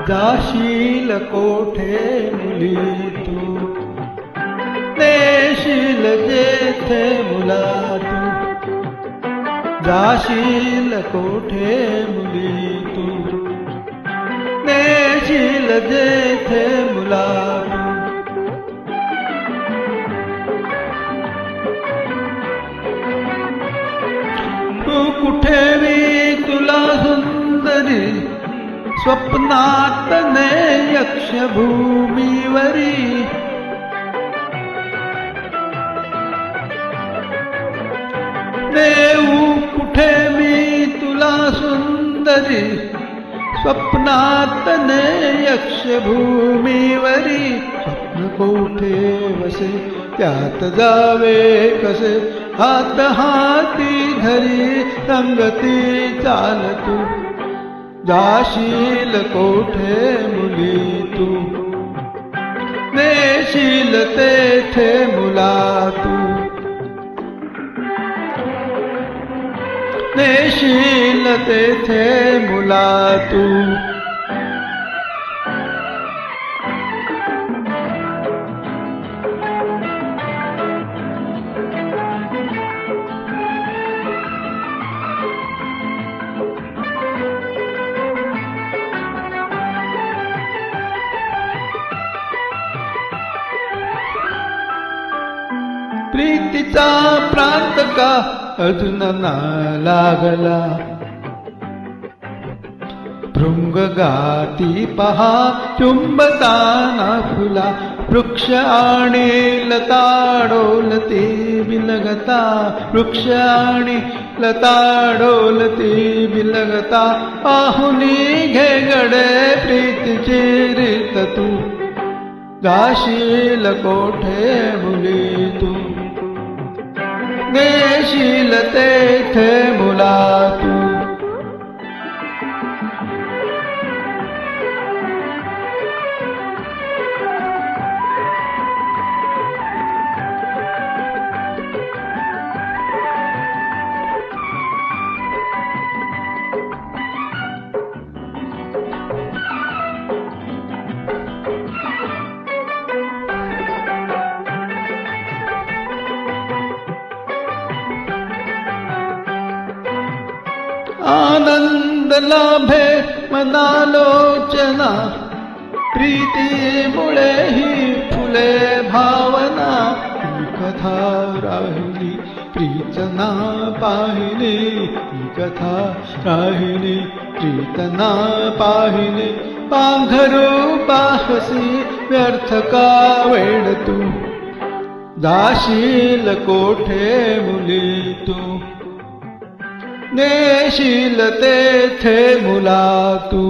जाशील कोठे मुली तू, नेशील जेथे मुला तू, जाशील कोठे मुली तू, नेशील जेथे मुला तू. तू कुठे मी तुला सुंदरी, स्वप्नात ने यक्षभूमीवरी, नेऊ कुठे मी तुला सुंदरी, स्वप्नात ने यक्षभूमीवरी. स्वप्न कोठे वसे त्यात जावे कसे, हात हाती धरी संगती चाल तू, जाशील कोठे मुली तू, नेशील तेथे मुला तू, नेशील तेथे मुला तू. प्रीतीचा प्रांत का अजून ना लागला, भृंगगाती पहा चुंबताना फुला, वृक्ष आणि लता डोलती बिलगता, वृक्ष आणि लता डोलती बिलगता. पाहुनी घे गडे प्रीतीची रीत तू, जाशील कोठे मुली तू, नेशील तेथे मुला तू. आनंद लाभे मनालोचना, प्रीतीमुळे ही फुले भावना. ही कथा राहिली प्रीतना पाहिली, ही कथा राहिली प्रीतना पाहिली. पांघरू पाहसी व्यर्थ का वेळ तू, जाशील कोठे मुली तू, नेशील तेथे मुला तू.